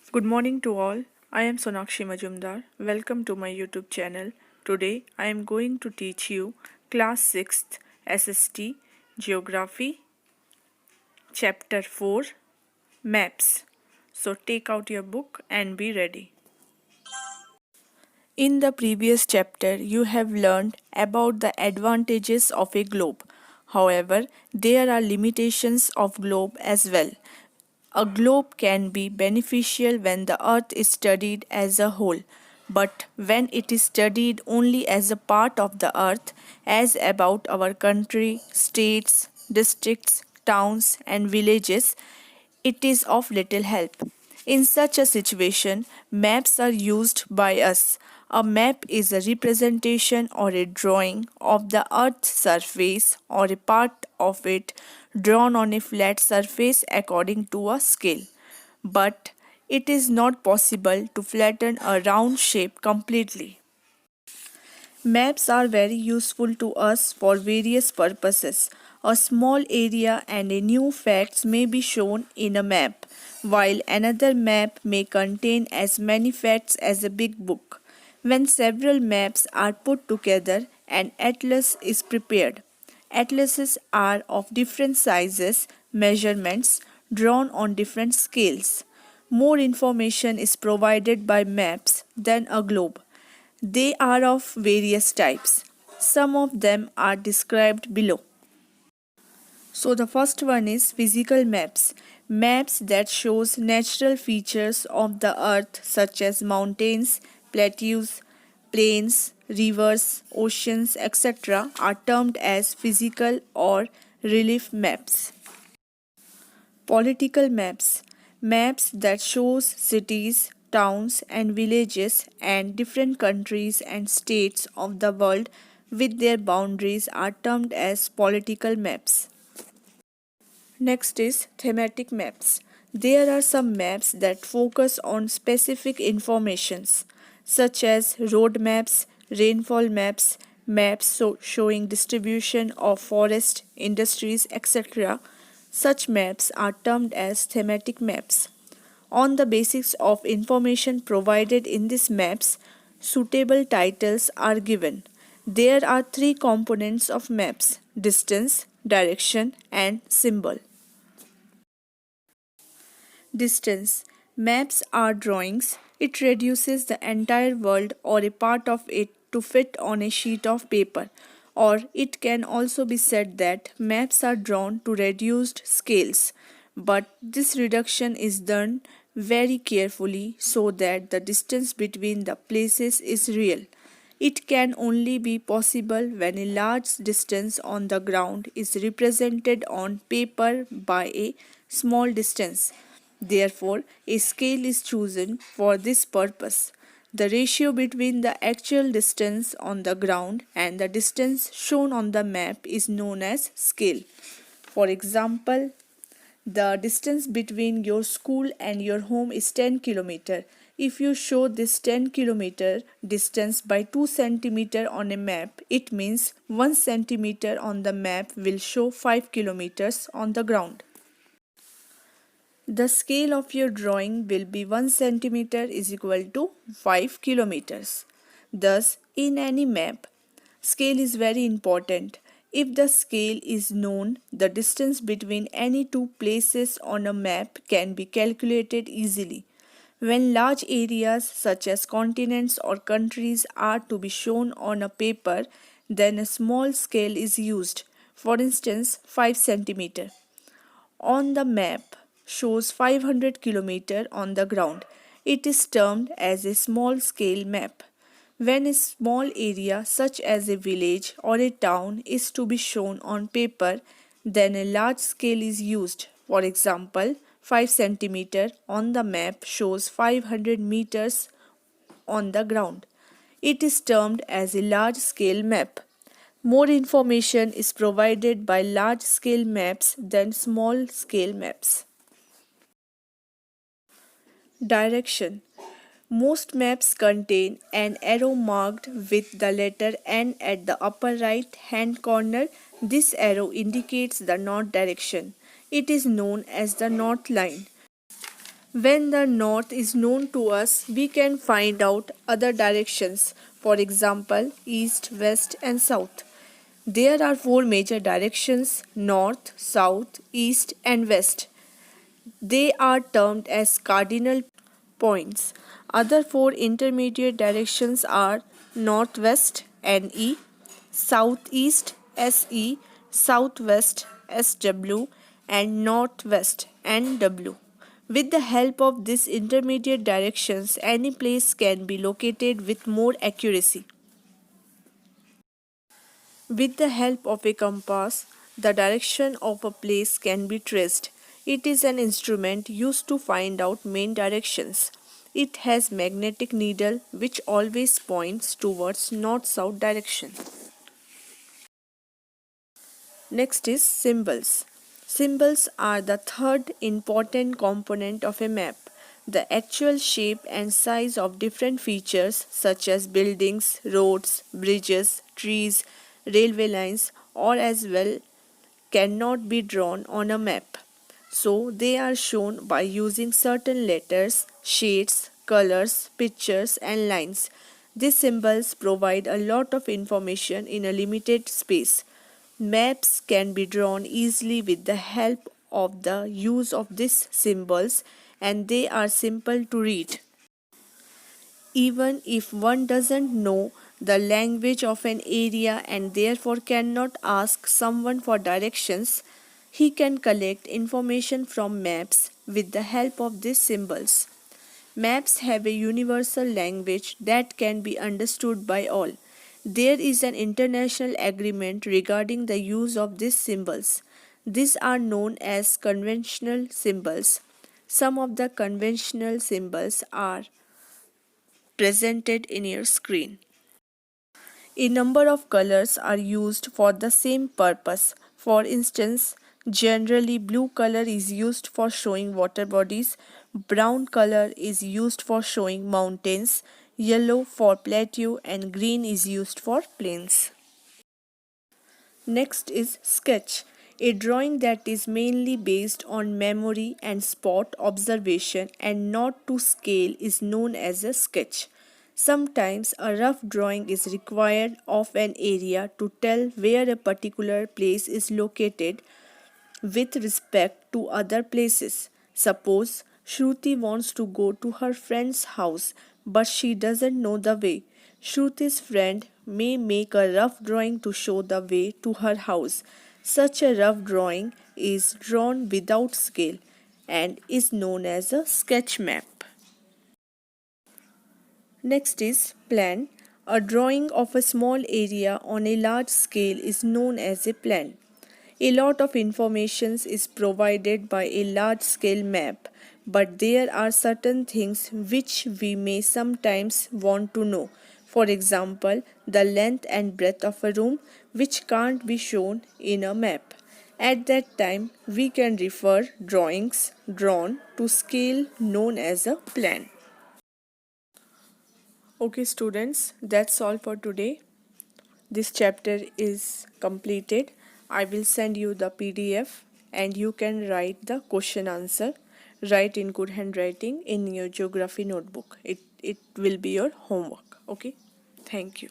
Good morning to all. I am Sonakshi Majumdar. Welcome to my YouTube channel. Today I am going to teach you class 6th SST Geography chapter 4 Maps. So take out your book and be ready. In the previous chapter, you have learned about the advantages of a globe. However, there are limitations of globe as well. A globe can be beneficial when the earth is studied as a whole, but when it is studied only as a part of the earth, as about our country, states, districts, towns, and villages, it is of little help. In such a situation, maps are used by us. A map is a representation or a drawing of the earth's surface or a part of it drawn on a flat surface according to a scale. But it is not possible to flatten a round shape completely. Maps are very useful to us for various purposes. A small area and a new facts may be shown in a map, while another map may contain as many facts as a big book. When several maps are put together, an atlas is prepared. Atlases are of different sizes, measurements, drawn on different scales. More information is provided by maps than a globe. They are of various types. Some of them are described below. So the first one is physical maps. Maps that shows natural features of the earth such as mountains, plateaus, plains, rivers, oceans, etc. are termed as physical or relief maps. Political maps. Maps that shows cities, towns and villages and different countries and states of the world with their boundaries are termed as political maps. Next is thematic maps. There are some maps that focus on specific informations such as road maps, rainfall maps, showing distribution of forest, industries, etc. Such maps are termed as thematic maps. On the basis of information provided in these maps, suitable titles are given. There are three components of maps: distance, direction, and symbol. Distance. Maps are drawings. It reduces the entire world or a part of it to fit on a sheet of paper. Or it can also be said that maps are drawn to reduced scales. But this reduction is done very carefully so that the distance between the places is real. It can only be possible when a large distance on the ground is represented on paper by a small distance. Therefore, a scale is chosen for this purpose. The ratio between the actual distance on the ground and the distance shown on the map is known as scale. For example, the distance between your school and your home is 10 km. If you show this 10 km distance by 2 cm on a map, it means 1 cm on the map will show 5 km on the ground. The scale of your drawing will be 1 centimeter is equal to 5 kilometers. Thus, in any map, scale is very important. If the scale is known, the distance between any two places on a map can be calculated easily. When large areas such as continents or countries are to be shown on a paper, then a small scale is used, for instance 5 centimeter. On the map shows 500 km on the ground. It is termed as a small scale map. When a small area such as a village or a town is to be shown on paper, then a large scale is used. For example, 5 cm on the map shows 500 meters on the ground. It is termed as a large scale map. More information is provided by large scale maps than small scale maps. Direction. Most maps contain an arrow marked with the letter N at the upper right hand corner. This arrow indicates the north direction. It is known as the north line. When the north is known to us, we can find out other directions, for example, east, west, and south. There are four major directions: north, south, east, and west. They are termed as cardinal points. Other four intermediate directions are northwest NE, southeast SE, southwest SW, and northwest NW. With the help of these intermediate directions, any place can be located with more accuracy. With the help of a compass, the direction of a place can be traced. It is an instrument used to find out main directions. It has magnetic needle which always points towards north-south direction. Next is symbols. Symbols are the third important component of a map. The actual shape and size of different features such as buildings, roads, bridges, trees, railway lines, or as well cannot be drawn on a map. So they are shown by using certain letters, shades, colors, pictures, and lines. These symbols provide a lot of information in a limited space. Maps can be drawn easily with the help of the use of these symbols, and they are simple to read. Even if one doesn't know the language of an area and therefore cannot ask someone for directions, he can collect information from maps with the help of these symbols. Maps have a universal language that can be understood by all. There is an international agreement regarding the use of these symbols. These are known as conventional symbols. Some of the conventional symbols are presented in your screen. A number of colors are used for the same purpose. For instance, generally blue color is used for showing water bodies, brown color is used for showing mountains, yellow for plateau, and green is used for plains. Next is sketch, a drawing that is mainly based on memory and spot observation and not to scale is known as a sketch. Sometimes a rough drawing is required of an area to tell where a particular place is located with respect to other places. Suppose Shruti wants to go to her friend's house but she doesn't know the way. Shruti's friend may make a rough drawing to show the way to her house. Such a rough drawing is drawn without scale and is known as a sketch map. Next is plan. A drawing of a small area on a large scale is known as a plan. A lot of information is provided by a large scale map, but there are certain things which we may sometimes want to know. For example, the length and breadth of a room, which can't be shown in a map. At that time, we can refer drawings drawn to scale known as a plan. Okay, students, that's all for today. This chapter is completed. I will send you the PDF and you can write the question answer. Write in good handwriting in your geography notebook. It will be your homework. Okay. Thank you.